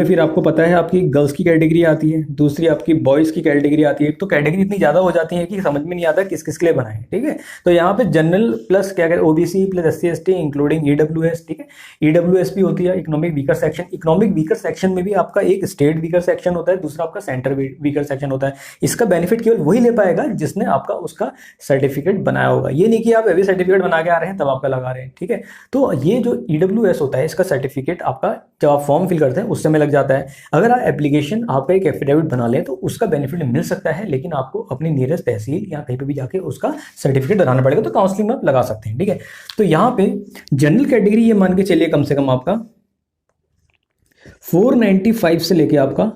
फिर आपको पता है आपकी गर्ल्स की कैटेगरी आती है, दूसरी आपकी बॉयज़ की कैटेगरी आती है। तो कैटेगरी इतनी ज़्यादा हो जाती है कि समझ में नहीं आता किस किस के लिए बनाए, ठीक है। तो यहाँ पे जनरल प्लस क्या कहते हैं OBC plus SC ST including EWS, ठीक है। ईडब्ल्यूएस भी होती है economic weaker section. Economic weaker section में भी आपका एक स्टेट वीकर सेक्शन होता है, दूसरा आपका सेंटर वीकर सेक्शन होता है। इसका बेनिफिट केवल वही ले पाएगा जिसने आपका उसका सर्टिफिकेट बनाया होगा। ये नहीं कि आप अभी सर्टिफिकेट बना के आ रहे हैं तब आपका लगा रहे हैं, ठीक है। तो ये जो ईडब्ल्यूएस होता है इसका सर्टिफिकेट आपका जब आप फॉर्म फिल करते हैं उस समय लग जाता है। अगर आप एप्लीकेशन आपका एक एफिडेविट बना लें तो उसका बेनिफिट मिल सकता है, लेकिन आपको अपनी नियरेस्ट तहसील या कहीं पे भी जाके उसका सर्टिफिकेट बनाना पड़ेगा। तो काउंसलिंग में आप लगा सकते हैं, ठीक है। तो यहाँ पे जनरल कैटेगरी ये मान के चलिए कम से कम आपका 495 से लेके आपका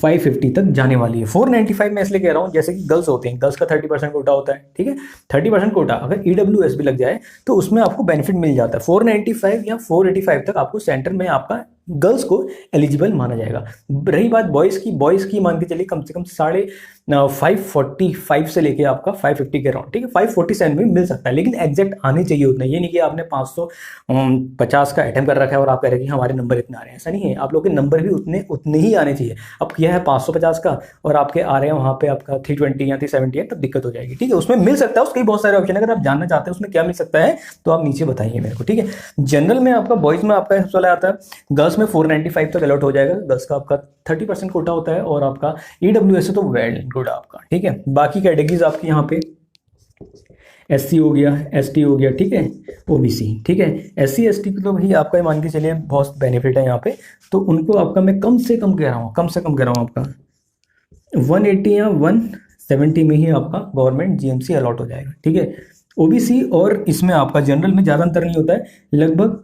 550 तक जाने वाली है। 495 में इसलिए कह रहा हूं जैसे कि गर्ल्स होते हैं, गर्ल्स का 30% कोटा होता है, ठीक है। 30% कोटा अगर ईडब्ल्यूएस भी लग जाए तो उसमें आपको बेनिफिट मिल जाता है। 495 या 485 तक आपको सेंटर में आपका गर्ल्स को एलिजिबल माना जाएगा। रही बात बॉयज़ की मान के चलिए कम से कम 545 से लेके आपका 550 के राउंड, ठीक है। 547 में मिल सकता है, लेकिन एग्जैक्ट आने चाहिए उतना। ये नहीं कि आपने 550 का अटेम्प्ट कर रखा है और आप कह रहे हैं कि हमारे नंबर इतने आ रहे हैं, ऐसा नहीं है। आप लोग के नंबर भी उतने ही आने चाहिए। अब किया है 550 का और आपके आ रहे हैं वहाँ पे आपका 320 या 370 है, तब दिक्कत हो जाएगी, ठीक है। उसमें मिल सकता है, उसके बहुत सारे ऑप्शन है। अगर आप जानना चाहते हैं उसमें क्या मिल सकता है तो आप नीचे बताइए मेरे को, ठीक है। जनरल में आपका बॉयज़ में आपका सबसे पहले आता है गर्ल्स में 495 तक अलॉट हो जाएगा। गर्ल्स का आपका 30% कोटा होता है और आपका ईडब्ल्यूएस है तो वेल गुड आपका, ठीक है। बाकी कैटेगरीज आपकी यहाँ पे एससी हो गया, एसटी हो गया, ठीक है, ओबीसी, ठीक है। एससी एसटी को तो भाई आपका मान के चलिए बहुत बेनिफिट है यहाँ पे। तो उनको आपका मैं कम से कम कह रहा हूँ आपका 180 या 170 में ही आपका गवर्नमेंट जीएमसी अलॉट हो जाएगा, ठीक है। ओबीसी और इसमें आपका जनरल में ज़्यादा अंतर नहीं होता है, लगभग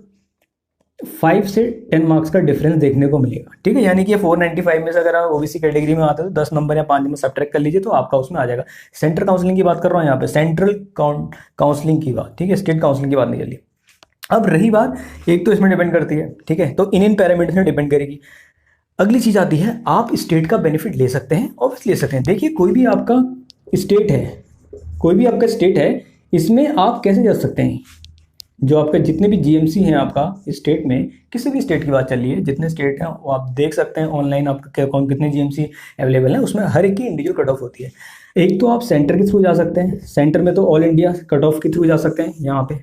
5 से 10 मार्क्स का डिफरेंस देखने को मिलेगा, ठीक है। यानी कि 495 में से अगर आप ओबीसी कैटेगरी में आते हो तो 10 नंबर या 5 नंबर सब्ट्रैक्ट कर लीजिए तो आपका उसमें आ जाएगा। सेंट्रल काउंसलिंग की बात कर रहा हूँ यहाँ पे, सेंट्रल काउंसलिंग की बात, ठीक है। स्टेट काउंसलिंग की बात नहीं चलिए। अब रही बात, एक तो इसमें डिपेंड करती है, ठीक है, तो इन पैरामीटर्स में डिपेंड करेगी। अगली चीज आती है आप स्टेट का बेनिफिट ले सकते हैं, ऑब्वियसली ले सकते हैं। देखिए कोई भी आपका स्टेट है, इसमें आप कैसे जा सकते हैं। जो आपके जितने भी जीएमसी हैं आपका स्टेट में, किसी भी स्टेट की बात चल रही है, जितने स्टेट हैं वो आप देख सकते हैं ऑनलाइन आपका कौन कितने जीएमसी अवेलेबल हैं। उसमें हर एक की इंडिविजुअल कट ऑफ होती है। एक तो आप सेंटर के थ्रू जा सकते हैं, सेंटर में तो ऑल इंडिया कट ऑफ के थ्रू जा सकते हैं यहाँ पे,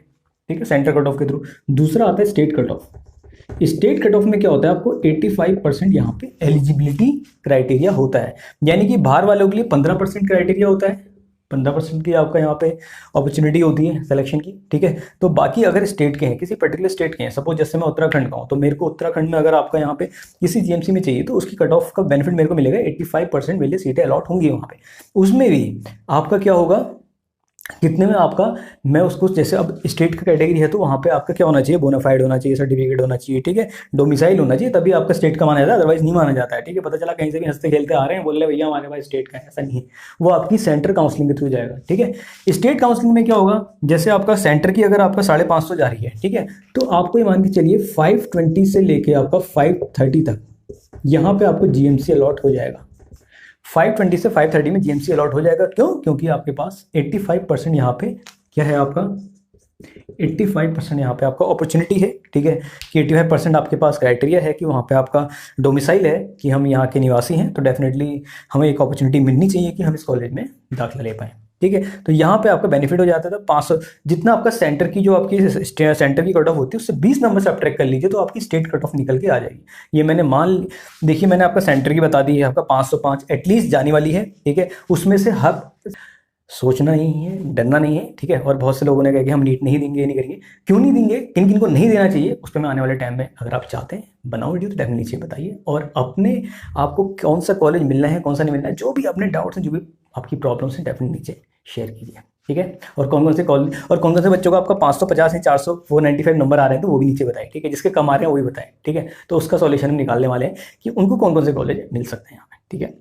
ठीक है, सेंटर कट ऑफ के थ्रू। दूसरा आता है state cut off. State cut off में क्या होता है, आपको 85% यहाँ पे एलिजिबिलिटी क्राइटेरिया होता है, यानी कि बाहर वालों के लिए 15% क्राइटेरिया होता है। 15% की आपका यहाँ पे अपॉर्चुनिटी होती है सिलेक्शन की, ठीक है। तो बाकी अगर स्टेट के हैं, किसी पर्टिकुलर स्टेट के हैं, सपोज जैसे मैं उत्तराखंड का हूँ, तो मेरे को उत्तराखंड में अगर आपका यहाँ पे किसी जीएमसी में चाहिए तो उसकी कट ऑफ का बेनिफिट मेरे को मिलेगा। 85% मेरे लिए सीटें अलॉट होंगी वहाँ पे। उसमें भी आपका क्या होगा, कितने में आपका, मैं उसको जैसे अब स्टेट का कैटेगरी है तो वहाँ पे आपका क्या होना चाहिए, बोनाफाइड होना चाहिए, सर्टिफिकेट होना चाहिए, ठीक है, डोमिसाइल होना चाहिए, तभी आपका स्टेट का माना जाता है, अदरवाइज नहीं माना जाता है, ठीक है। पता चला कहीं से भी हंसते खेलते आ रहे हैं, बोल रहे भैया हमारे पास स्टेट का है, ऐसा नहीं है। वो आपकी सेंटर काउंसलिंग के थ्रू जाएगा, ठीक है। स्टेट काउंसलिंग में क्या होगा, जैसे आपका सेंटर की अगर आपका 550 जा रही है, ठीक है, तो आपको ये मान के चलिए 520 से लेके आपका 530 तक यहाँ पे आपको जीएमसी अलॉट हो जाएगा। 520 से 530 में जीएमसी अलॉट हो जाएगा। क्यों? क्योंकि आपके पास 85% यहाँ पे क्या है आपका, 85% यहाँ पे आपका अपॉर्चुनिटी है, ठीक है, कि 85% आपके पास क्राइटेरिया है कि वहाँ पे आपका डोमिसाइल है कि हम यहाँ के निवासी हैं, तो डेफिनेटली हमें एक अपॉर्चुनिटी मिलनी चाहिए कि हम इस कॉलेज में दाखिला ले पाएँ, ठीक है। तो यहाँ पे आपका बेनिफिट हो जाता था 500, जितना आपका सेंटर की जो आपकी सेंटर की कट ऑफ होती है उससे 20 नंबर से सब्ट्रैक्ट कर लीजिए तो आपकी स्टेट कट ऑफ निकल के आ जाएगी। ये मैंने देखिए मैंने आपका सेंटर की बता दी है, आपका 505 एटलीस्ट जाने वाली है, ठीक है। उसमें से हर सोचना नहीं है, डरना नहीं है, ठीक है। और बहुत से लोगों ने कहा कि हम नीट नहीं देंगे, ये नहीं करेंगे। क्यों नहीं देंगे, किन किन को नहीं देना चाहिए, उस पर मैं आने वाले टाइम में, अगर आप चाहते हैं बनाओ वीडियो तो डेफिनेटली नीचे बताइए। और अपने आपको कौन सा कॉलेज मिलना है, कौन सा नहीं मिलना है, जो भी अपने डाउट्स हैं, जो भी आपकी प्रॉब्लम्स हैं, डेफिनेटली नीचे शेयर कीजिए, ठीक है। और कौन कौन से कॉलेज और कौन कौन से बच्चों का आपका 550 या 400 495 नंबर आ रहे हैं तो वो भी नीचे बताएं, ठीक है। जिसके कम आ रहे हैं वो भी बताएं, ठीक है। तो उसका सॉल्यूशन हम निकालने वाले हैं कि उनको कौन कौन से कॉलेज मिल सकते हैं यहाँ पे, ठीक है।